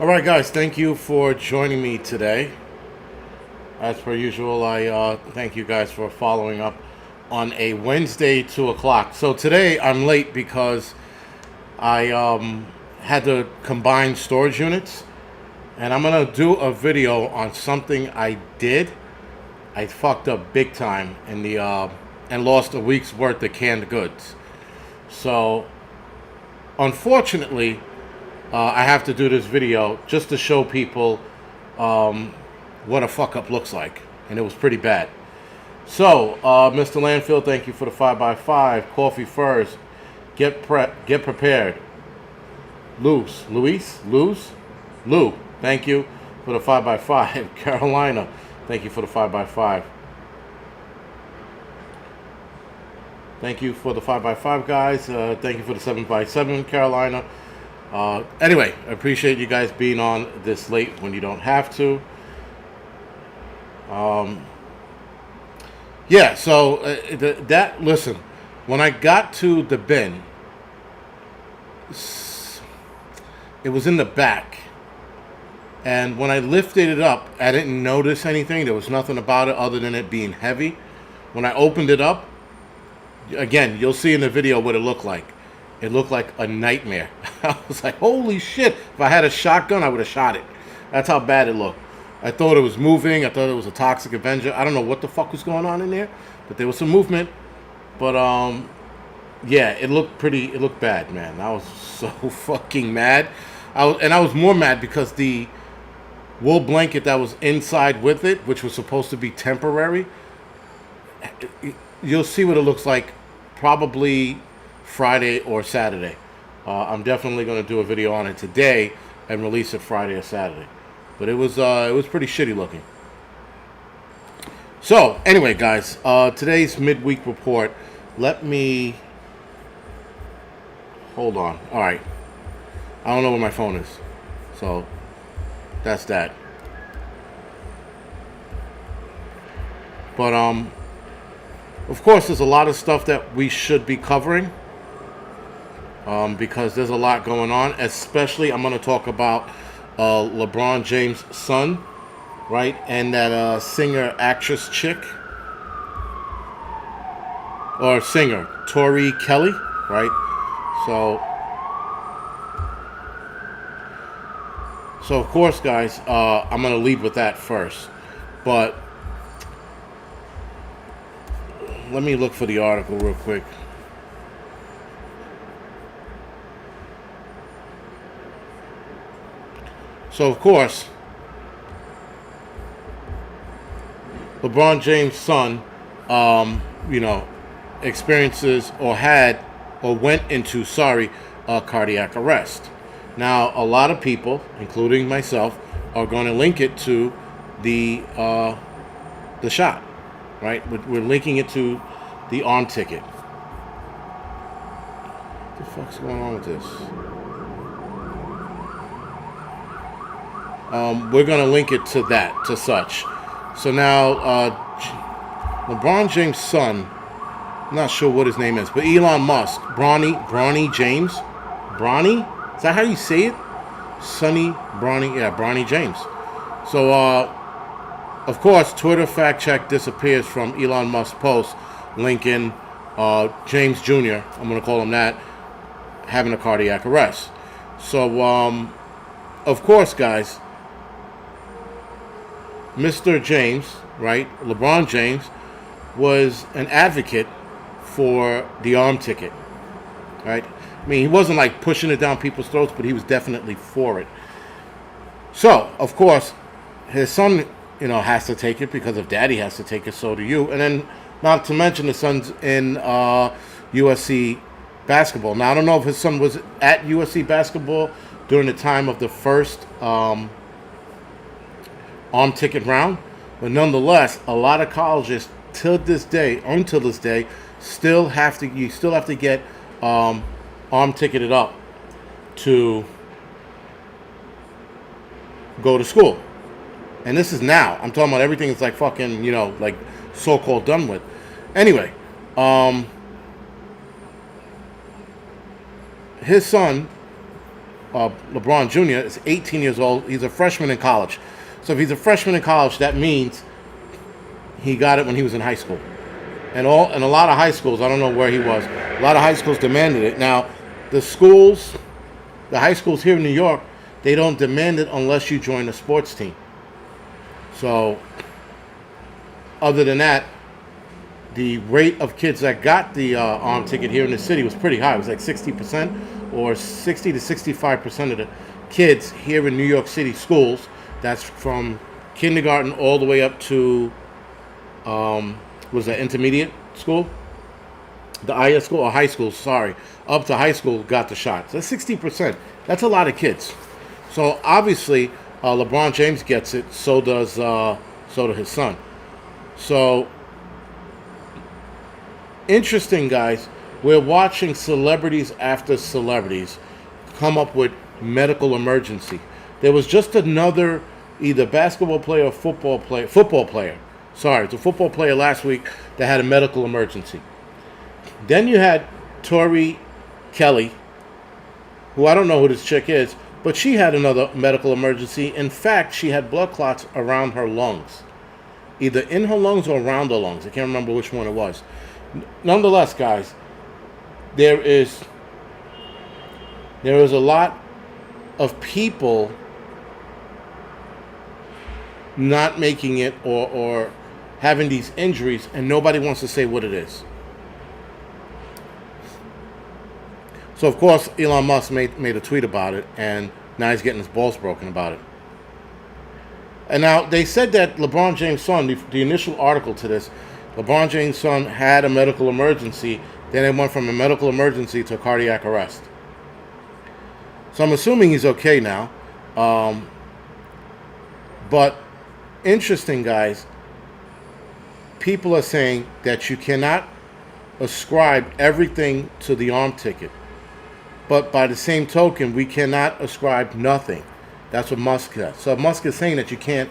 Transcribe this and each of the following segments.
All right, guys, thank you for joining me today. As per usual, I thank you guys for following up on a Wednesday, 2 o'clock. So today I'm late because I had to combine storage units, and I'm going to do a video on something I did. I fucked up big time in the and lost a week's worth of canned goods. So, unfortunately, I have to do this video just to show people what a fuck up looks like, and it was pretty bad. So, Mr. Landfill, thank you for the 5x5. Coffee first. Get prepared. Lou, thank you for the 5x5. Carolina, thank you for the 5x5. Thank you for the 5x5, guys. Thank you for the 7x7, Carolina. Anyway, I appreciate you guys being on this late when you don't have to. Yeah, so listen, when I got to the bin, it was in the back. And when I lifted it up, I didn't notice anything. There was nothing about it other than it being heavy. When I opened it up, again, you'll see in the video what it looked like. It looked like a nightmare. I was like, holy shit. If I had a shotgun, I would have shot it. That's how bad it looked. I thought it was moving. I thought it was a Toxic Avenger. I don't know what the fuck was going on in there, but there was some movement. But, yeah, it looked bad, man. I was so fucking mad. I was more mad because the wool blanket that was inside with it, which was supposed to be temporary, you'll see what it looks like probably Friday or Saturday. I'm definitely going to do a video on it today and release it Friday or Saturday. But it was pretty shitty looking. So anyway, guys, today's midweek report. Let me hold on. All right, I don't know where my phone is, so that's that. But of course, there's a lot of stuff that we should be covering. Because there's a lot going on. Especially, I'm going to talk about LeBron James' son, right? And that singer-actress chick. Or singer, Tori Kelly, right? So of course, guys, I'm going to lead with that first. But let me look for the article real quick. So, of course, LeBron James' son, experiences or went into, cardiac arrest. Now, a lot of people, including myself, are going to link it to the shot, right? We're linking it to the arm ticket. What the fuck's going on with this? We're going to link it to that, to such. So now, LeBron James' son, I'm not sure what his name is, but Elon Musk, Bronny James? Bronny? Is that how you say it? Sonny Bronny? Yeah, Bronny James. So, of course, Twitter fact check disappears from Elon Musk's post linking James Jr., I'm going to call him that, having a cardiac arrest. So, of course, guys, Mr. James, right, LeBron James, was an advocate for the arm ticket, right? I mean, he wasn't like pushing it down people's throats, but he was definitely for it. So, of course, his son, has to take it because if daddy has to take it, so do you. And then, not to mention, the son's in USC basketball. Now, I don't know if his son was at USC basketball during the time of the first arm ticket round, but nonetheless, a lot of colleges until this day still have to get arm ticketed up to go to school. And this is now. I'm talking about everything that's like fucking, like so-called done with. Anyway, his son LeBron Jr. is 18 years old. He's a freshman in college. So if he's a freshman in college, that means he got it when he was in high school. And a lot of high schools, I don't know where he was, a lot of high schools demanded it. Now, the high schools here in New York, they don't demand it unless you join a sports team. So, other than that, the rate of kids that got the arm ticket here in the city was pretty high. It was like 60% or 60 to 65% of the kids here in New York City schools, that's from kindergarten all the way up to was that intermediate school? The IS school or high school, sorry. Up to high school got the shot. So that's 60%. That's a lot of kids. So obviously LeBron James gets it, so does his son. So interesting, guys. We're watching celebrities after celebrities come up with medical emergency. There was just another either basketball player or football player. Sorry, it's a football player last week that had a medical emergency. Then you had Tori Kelly, who I don't know who this chick is, but she had another medical emergency. In fact, she had blood clots around her lungs. Either in her lungs or around her lungs. I can't remember which one it was. Nonetheless, guys, there is a lot of people not making it or having these injuries, and nobody wants to say what it is. So, of course, Elon Musk made a tweet about it, and now he's getting his balls broken about it. And now, they said that LeBron James' son, the initial article to this, LeBron James' son had a medical emergency, then it went from a medical emergency to a cardiac arrest. So I'm assuming he's okay now. But interesting, guys, people are saying that you cannot ascribe everything to the arm ticket. But by the same token, we cannot ascribe nothing. That's what Musk says. So Musk is saying that you can't,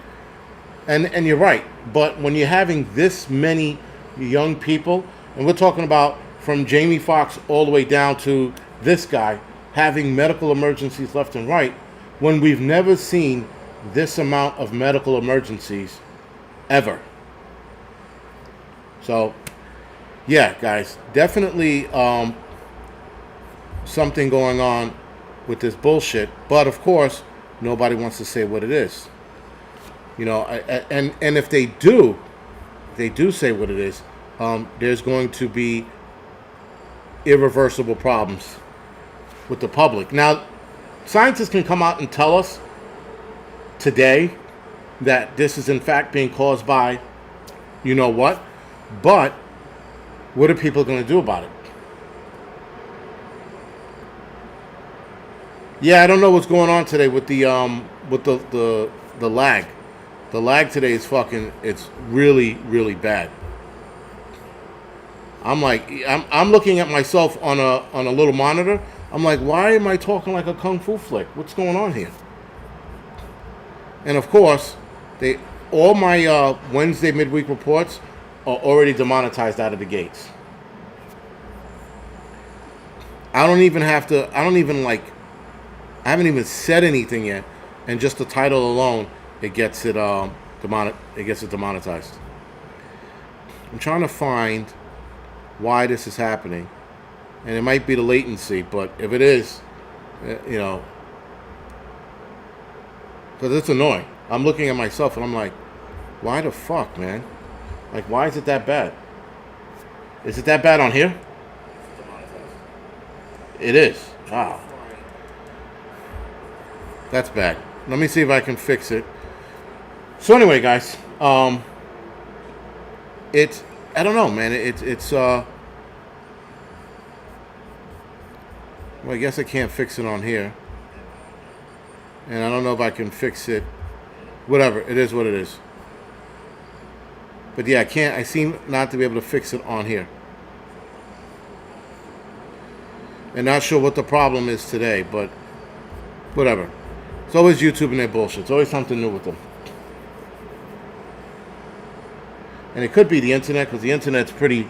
and you're right. But when you're having this many young people, and we're talking about from Jamie Foxx all the way down to this guy, having medical emergencies left and right, when we've never seen this amount of medical emergencies ever. So, yeah, guys, definitely something going on with this bullshit. But, of course, nobody wants to say what it is. You know, and if they do say what it is, there's going to be irreversible problems with the public. Now, scientists can come out and tell us today that this is in fact being caused by you know what, but what are people going to do about it? Yeah, I don't know what's going on today with the lag. The lag today is it's really, really bad. I'm looking at myself on a little monitor. I'm like, why am I talking like a kung fu flick? What's going on here? And of course, all my Wednesday midweek reports are already demonetized out of the gates. I haven't even said anything yet, and just the title alone, it gets it demonetized. I'm trying to find why this is happening, and it might be the latency, but if it is, because it's annoying. I'm looking at myself and I'm like, why the fuck, man? Like, why is it that bad? Is it that bad on here? It is. Wow. That's bad. Let me see if I can fix it. So anyway, guys, I don't know, man. Well, I guess I can't fix it on here. And I don't know if I can fix it. Whatever. It is what it is. But yeah, I seem not to be able to fix it on here. And not sure what the problem is today, but whatever. It's always YouTube and their bullshit. It's always something new with them. And it could be the internet, because the internet's pretty...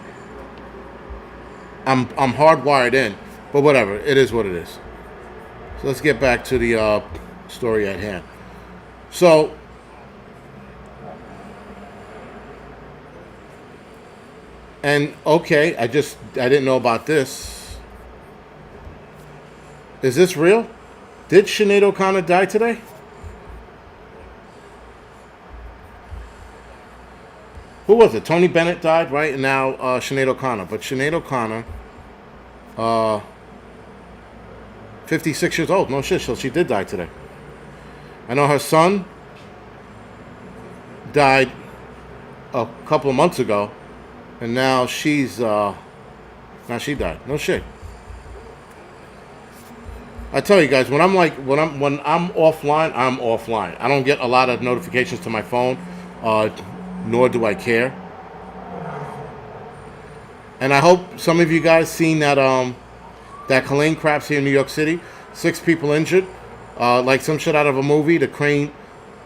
I'm hardwired in. But whatever. It is what it is. So let's get back to the story at hand. So, and okay, I didn't know about this. Is this real? Did Sinead O'Connor die today? Who was it? Tony Bennett died, right? And now Sinead O'Connor. But Sinead O'Connor, uh, 56 years old. No shit, so she did die today. I know her son died a couple of months ago, and now she died. No shit. I tell you guys, when I'm offline, I'm offline. I don't get a lot of notifications to my phone, nor do I care. And I hope some of you guys seen that Kalane craps here in New York City. 6 people injured, like some shit out of a movie. The crane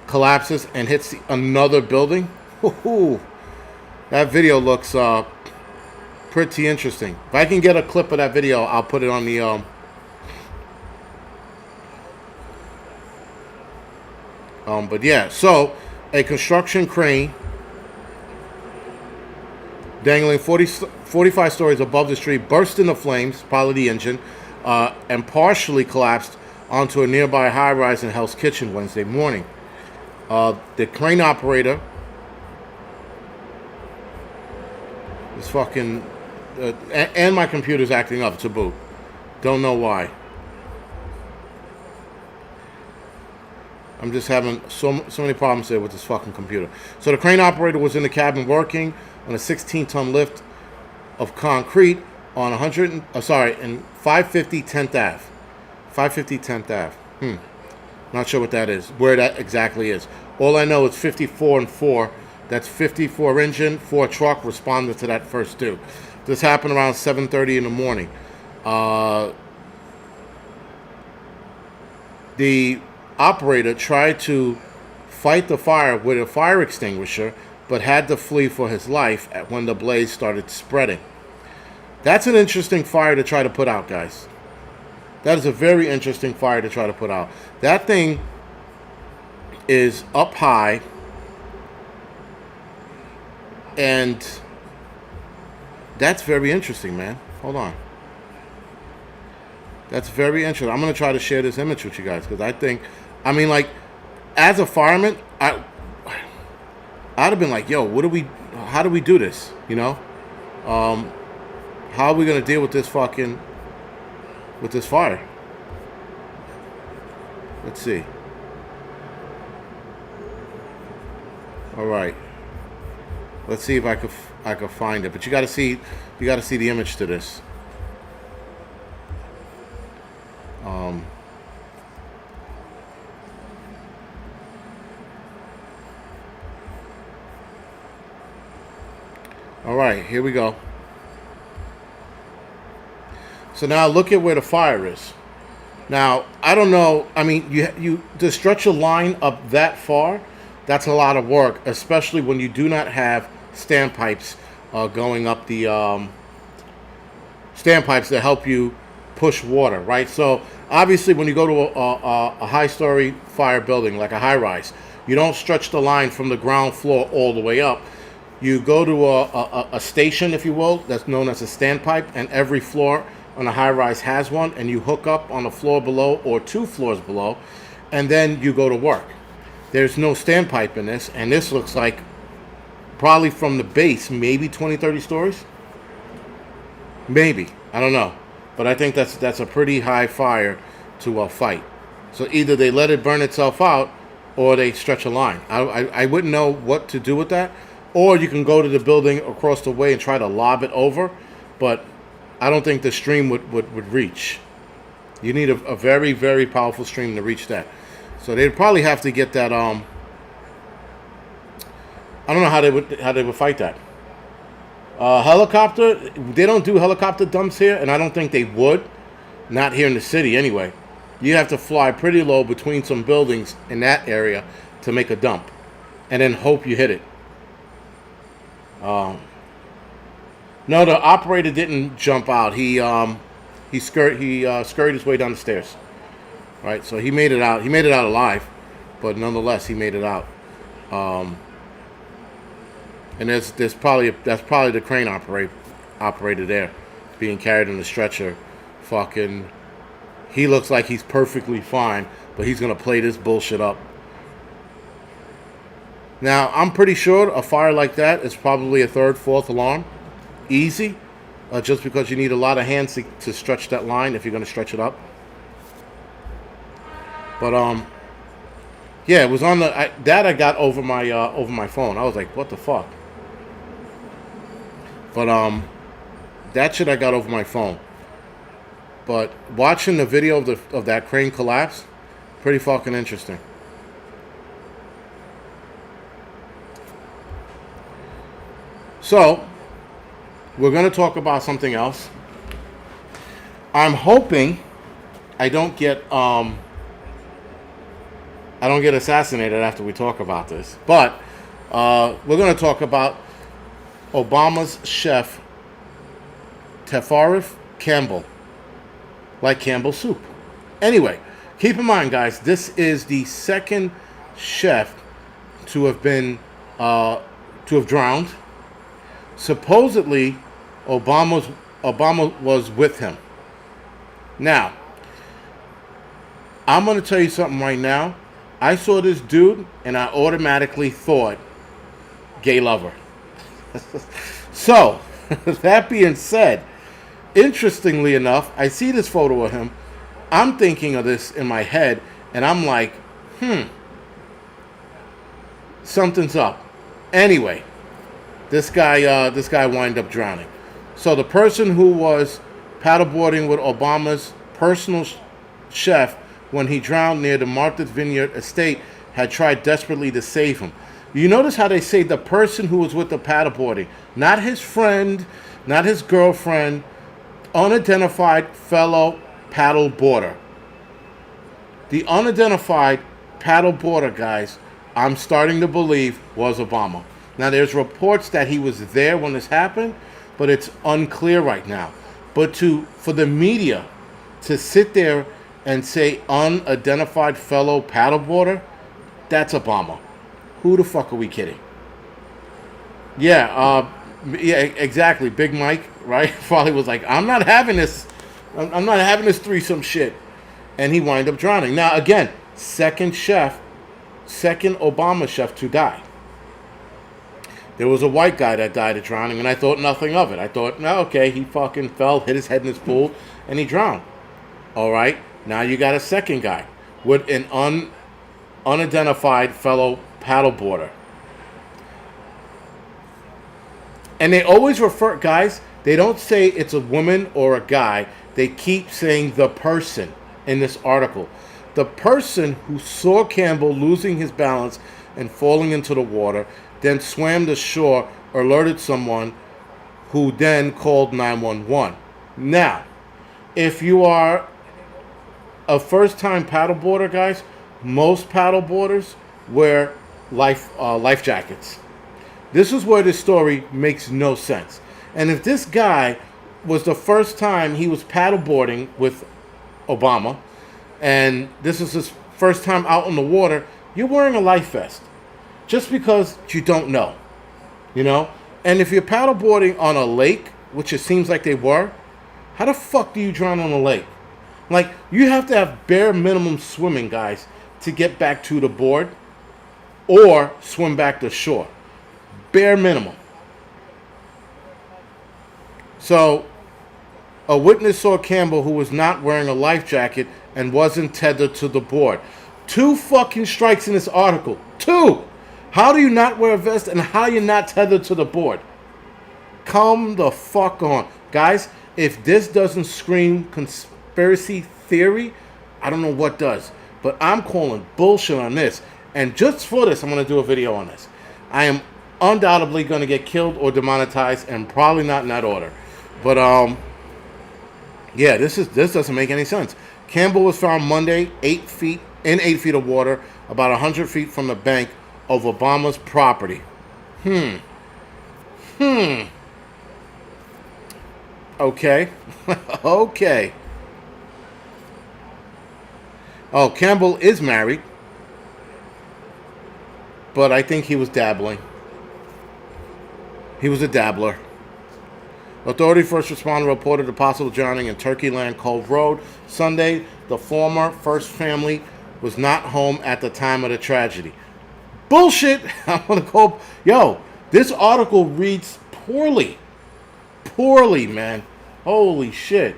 collapses and hits another building. Woo-hoo. That video looks pretty interesting. If I can get a clip of that video, I'll put it on the but yeah, so a construction crane dangling 45 stories above the street burst into flames, probably the engine, and partially collapsed onto a nearby high-rise in Hell's Kitchen Wednesday morning. The crane operator is fucking... and my computer's acting up to boot. Don't know why. I'm just having so many problems there with this fucking computer. So the crane operator was in the cabin working on a 16-ton lift of concrete on 550 10th Ave. 550 10th Ave. Not sure what that is, where that exactly is. All I know is 54 and 4. That's 54 engine, 4 truck responded to that first due. This happened around 7:30 in the morning. The operator tried to fight the fire with a fire extinguisher, but had to flee for his life when the blaze started spreading. That's an interesting fire to try to put out, guys. That is a very interesting fire to try to put out. That thing is up high, and that's very interesting, man. Hold on. That's very interesting. I'm going to try to share this image with you guys, because like, as a fireman, I'd have been like, yo, how do we do this? You know? How are we going to deal with this fire? Let's see. All right. Let's see if I could find it. But you got to see the image to this. All right, here we go. So now look at where the fire is. Now, I don't know. I mean, you to stretch a line up that far, that's a lot of work, especially when you do not have standpipes going up the standpipes that help you push water, right? So obviously, when you go to a high-story fire building, like a high-rise, you don't stretch the line from the ground floor all the way up. You go to a station, if you will, that's known as a standpipe, and every floor on a high-rise has one, and you hook up on the floor below or 2 floors below, and then you go to work. There's no standpipe in this, and this looks like probably from the base, maybe 20, 30 stories? Maybe. I don't know. But I think that's a pretty high fire to fight. So either they let it burn itself out, or they stretch a line. I wouldn't know what to do with that. Or you can go to the building across the way and try to lob it over, but I don't think the stream would reach. You need a very, very powerful stream to reach that. So they'd probably have to get that. I don't know how they would fight that. Helicopter. They don't do helicopter dumps here, and I don't think they would. Not here in the city, anyway. You have to fly pretty low between some buildings in that area to make a dump, and then hope you hit it. No, the operator didn't jump out. He scurried his way down the stairs. right? So he made it out. He made it out alive, but nonetheless, he made it out. And that's probably the crane operator there, being carried in the stretcher. Fucking, he looks like he's perfectly fine, but he's gonna play this bullshit up. Now, I'm pretty sure a fire like that is probably a third, fourth alarm. Easy. Just because you need a lot of hands to stretch that line if you're going to stretch it up. But, yeah, it was on the... I got over my phone. I was like, what the fuck? But, that shit I got over my phone. But watching the video of that crane collapse, pretty fucking interesting. So, we're going to talk about something else. I'm hoping I don't get assassinated after we talk about this. But we're going to talk about Obama's chef, Taffarif Campbell, like Campbell soup. Anyway, keep in mind, guys, this is the second chef to have drowned. Supposedly, Obama was with him. Now, I'm going to tell you something right now. I saw this dude, and I automatically thought gay lover. So, that being said, interestingly enough, I see this photo of him. I'm thinking of this in my head, and I'm like, something's up. Anyway, this guy wound up drowning. So the person who was paddleboarding with Obama's personal chef when he drowned near the Martha's Vineyard estate had tried desperately to save him. You notice how they say the person who was with the paddleboarding, not his friend, not his girlfriend, unidentified fellow paddleboarder. The unidentified paddleboarder, guys, I'm starting to believe was Obama. Now, there's reports that he was there when this happened, but it's unclear right now. But for the media to sit there and say unidentified fellow paddleboarder, that's Obama. Who the fuck are we kidding? Yeah, exactly. Big Mike, right? Probably was like, I'm not having this. I'm not having this threesome shit. And he wound up drowning. Now, again, second Obama chef to die. There was a white guy that died of drowning, and I thought nothing of it. I thought, no, okay, he fucking fell, hit his head in this pool, and he drowned. All right, now you got a second guy with an unidentified fellow paddleboarder. And they always refer, guys, they don't say it's a woman or a guy. They keep saying the person in this article. The person who saw Campbell losing his balance and falling into the water, then swam to shore, alerted someone who then called 911. Now, if you are a first-time paddleboarder, guys, most paddleboarders wear life jackets. This is where this story makes no sense. And if this guy was the first time he was paddleboarding with Obama, and this is his first time out on the water, you're wearing a life vest. Just because you don't know, you know? And if you're paddleboarding on a lake, which it seems like they were, how the fuck do you drown on a lake? Like, you have to have bare minimum swimming, guys, to get back to the board or swim back to shore. Bare minimum. So, a witness saw Campbell, who was not wearing a life jacket and wasn't tethered to the board. 2 fucking strikes in this article. 2! How do you not wear a vest and how you're not tethered to the board? Come the fuck on. Guys, if this doesn't scream conspiracy theory, I don't know what does. But I'm calling bullshit on this. And just for this, I'm going to do a video on this. I am undoubtedly going to get killed or demonetized, and probably not in that order. But, yeah, this doesn't make any sense. Campbell was found Monday 8 feet of water, about 100 feet from the bank of Obama's property. Okay. Okay. Oh, Campbell is married, but I think he was dabbling. He was a dabbler. Authority first responder reported a possible drowning in Turkeyland Cove Road Sunday. The former first family was not home at the time of the tragedy. Bullshit! I'm gonna go. Yo, this article reads poorly. Poorly, man. Holy shit.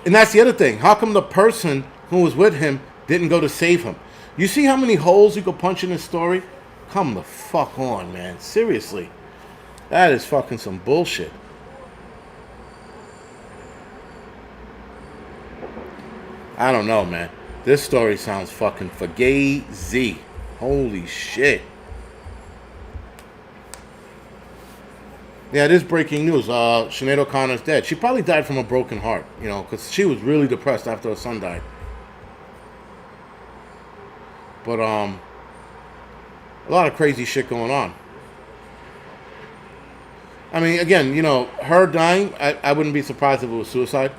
And that's the other thing. How come the person who was with him didn't go to save him? You see how many holes you could punch in this story? Come the fuck on, man. Seriously. That is fucking some bullshit. I don't know, man. This story sounds fucking fugazi. Holy shit. Yeah, it is breaking news. Sinead O'Connor's dead. She probably died from a broken heart, you know, because she was really depressed after her son died. But, a lot of crazy shit going on. I mean, again, you know, her dying, I wouldn't be surprised if it was suicide.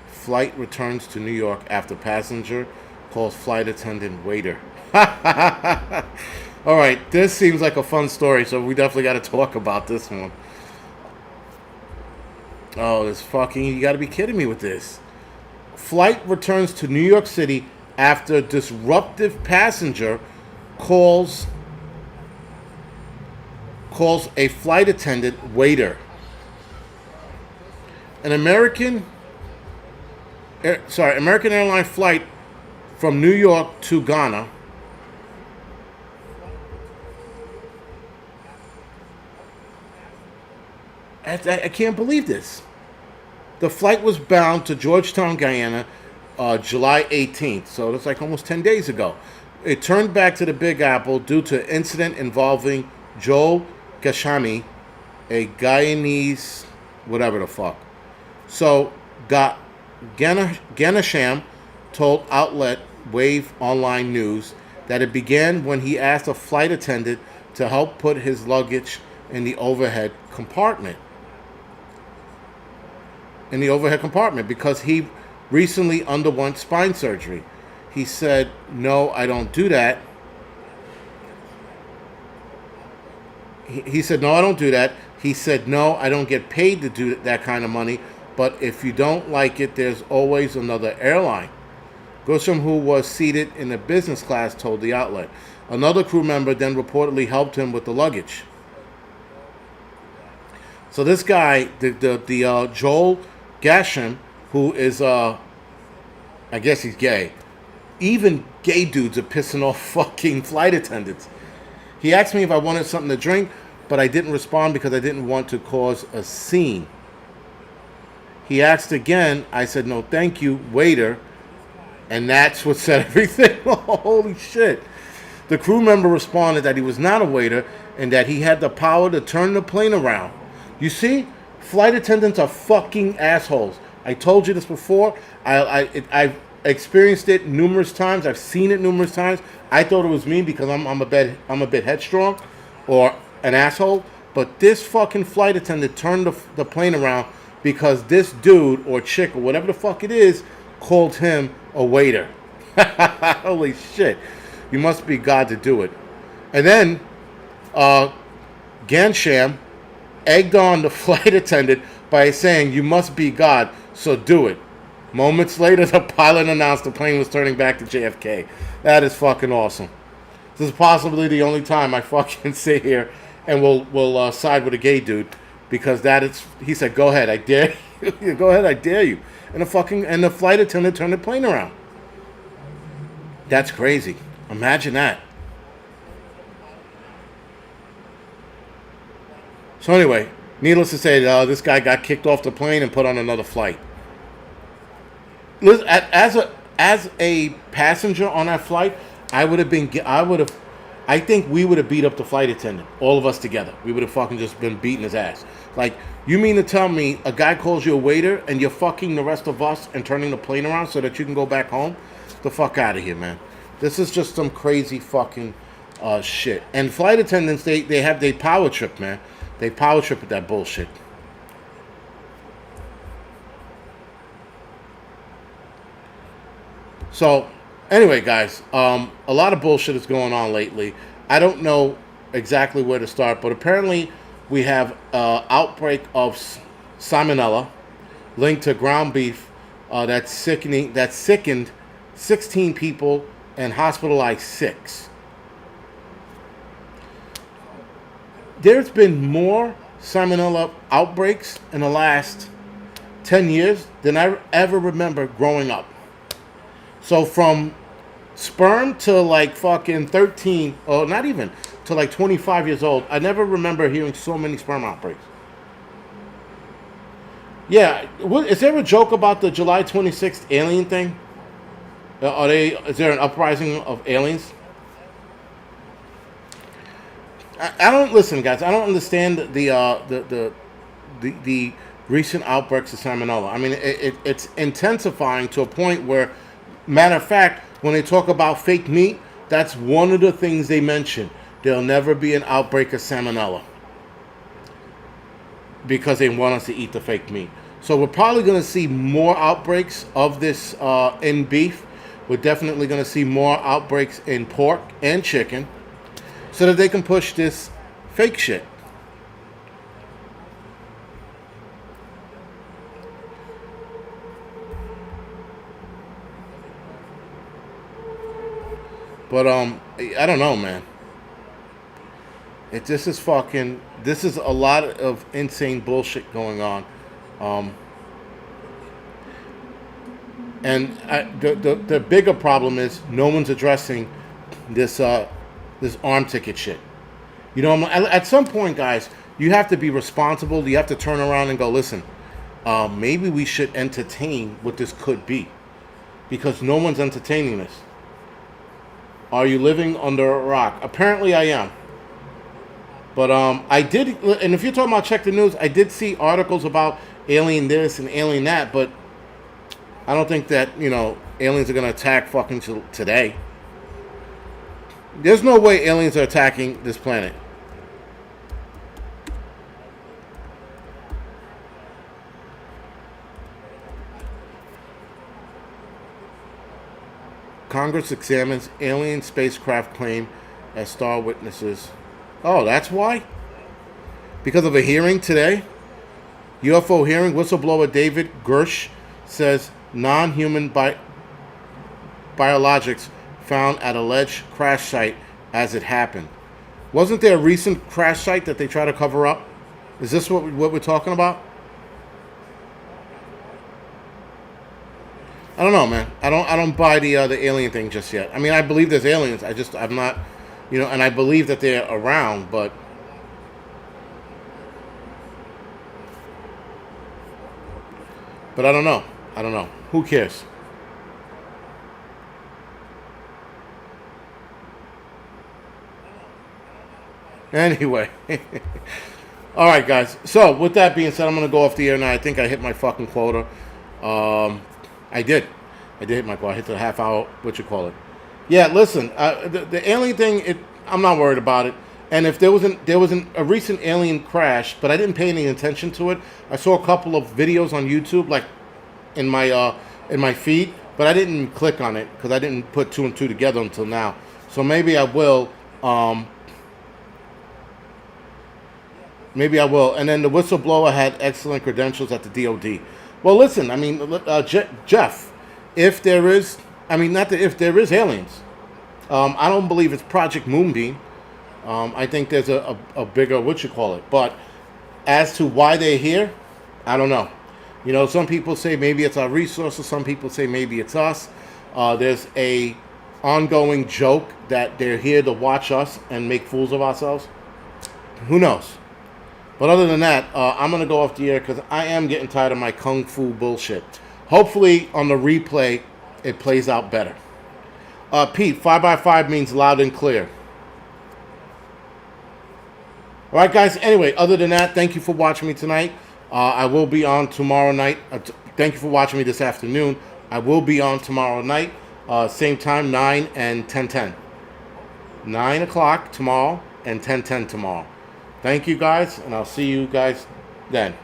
Flight returns to New York after passenger calls flight attendant waiter. All right, this seems like a fun story, so we definitely got to talk about this one. Oh, this fucking... You got to be kidding me with this. Flight returns to New York City after disruptive passenger calls a flight attendant waiter. An American airline flight from New York to Ghana I can't believe this. The flight was bound to Georgetown, Guyana, July 18th, so that's like almost 10 days ago. It turned back to the Big Apple due to an incident involving Joel Gashami, a Guyanese, whatever the fuck. So, Ganasham told outlet Wave Online News that it began when he asked a flight attendant to help put his luggage in the overhead compartment. Because he recently underwent spine surgery. He said, "No, I don't do that." He said, "No, I don't do that." He said, "No, I don't get paid to do that kind of money. But if you don't like it, there's always another airline." Grisham, who was seated in the business class, told the outlet. Another crew member then reportedly helped him with the luggage. So this guy, the Joel Gasham, who is, I guess he's gay. Even gay dudes are pissing off fucking flight attendants. He asked me if I wanted something to drink, but I didn't respond because I didn't want to cause a scene. He asked again. I said, "No, thank you, waiter." And that's what said everything. Holy shit. The crew member responded that he was not a waiter and that he had the power to turn the plane around. You see, flight attendants are fucking assholes. I told you this before. I've experienced it numerous times. I've seen it numerous times. I thought it was me because I'm a bit headstrong or an asshole. But this fucking flight attendant turned the plane around because this dude or chick or whatever the fuck it is called him a waiter. Holy shit. You must be God to do it. And then Gansham egged on the flight attendant by saying, "You must be God, so do it." Moments later, the pilot announced the plane was turning back to JFK. That is fucking awesome. This is possibly the only time I fucking sit here and will side with a gay dude, because he said, "Go ahead, I dare you." Go ahead, I dare you. And the flight attendant turned the plane around. That's crazy. Imagine that. So anyway, needless to say, this guy got kicked off the plane and put on another flight. Listen, as a passenger on that flight, I think we would have beat up the flight attendant, all of us together. We would have fucking just been beating his ass. Like, you mean to tell me a guy calls you a waiter and you're fucking the rest of us and turning the plane around so that you can go back home? The fuck out of here, man. This is just some crazy fucking shit. And flight attendants, they power trip, man. They power trip with that bullshit. So, anyway, guys, a lot of bullshit is going on lately. I don't know exactly where to start, but apparently we have outbreak of salmonella linked to ground beef that sickened 16 people and hospitalized 6. There's been more salmonella outbreaks in the last 10 years than I ever remember growing up. So from sperm to like fucking 13, or not even, to like 25 years old, I never remember hearing so many sperm outbreaks. Yeah, is there a joke about the July 26th alien thing? Is there an uprising of aliens? I don't listen, guys. I don't understand the recent outbreaks of salmonella. I mean, it's intensifying to a point where, matter of fact, when they talk about fake meat, that's one of the things they mention. There'll never be an outbreak of salmonella because they want us to eat the fake meat. So we're probably going to see more outbreaks of this in beef. We're definitely going to see more outbreaks in pork and chicken so that they can push this fake shit. But I don't know, man. This is a lot of insane bullshit going on. And the bigger problem is no one's addressing this arm ticket shit. You know, at some point, guys, you have to be responsible. You have to turn around and go, listen, maybe we should entertain what this could be, because no one's entertaining this. Are you living under a rock? Apparently I am. But I did, and if you're talking about check the news, I did see articles about alien this and alien that, but I don't think that, aliens are going to attack fucking today. There's no way aliens are attacking this planet. Congress examines alien spacecraft claim as star witnesses. Oh, that's why? Because of a hearing today? UFO hearing, whistleblower David Gersh says non-human biologics found at alleged crash site as it happened. Wasn't there a recent crash site that they try to cover up? Is this what we're talking about? I don't know, man. I don't buy the alien thing just yet. I mean, I believe there's aliens. I'm not, and I believe that they're around, but I don't know. Who cares? Anyway. All right, guys. So, with that being said, I'm going to go off the air now. I think I hit my fucking quota. I did hit my quota. I hit the half hour, Yeah, listen, the alien thing, I'm not worried about it. And if there was a recent alien crash, but I didn't pay any attention to it. I saw a couple of videos on YouTube, like in my feed, but I didn't click on it because I didn't put 2 and 2 together until now. So maybe I will. Maybe I will. And then the whistleblower had excellent credentials at the DOD. Well, listen, I mean, Jeff, if there is aliens, I don't believe it's Project Moonbeam. I think there's a bigger, but as to why they're here, I don't know. Some people say maybe it's our resources. Some people say maybe it's us. There's a ongoing joke that they're here to watch us and make fools of ourselves. Who knows? But other than that, I'm going to go off the air because I am getting tired of my kung fu bullshit. Hopefully, on the replay, it plays out better. Pete, 5x5 means loud and clear. All right, guys. Anyway, other than that, thank you for watching me tonight. I will be on tomorrow night. Thank you for watching me this afternoon. I will be on tomorrow night. Same time, 9 and 10:10. 9 o'clock tomorrow and 10:10 tomorrow. Thank you guys, and I'll see you guys then.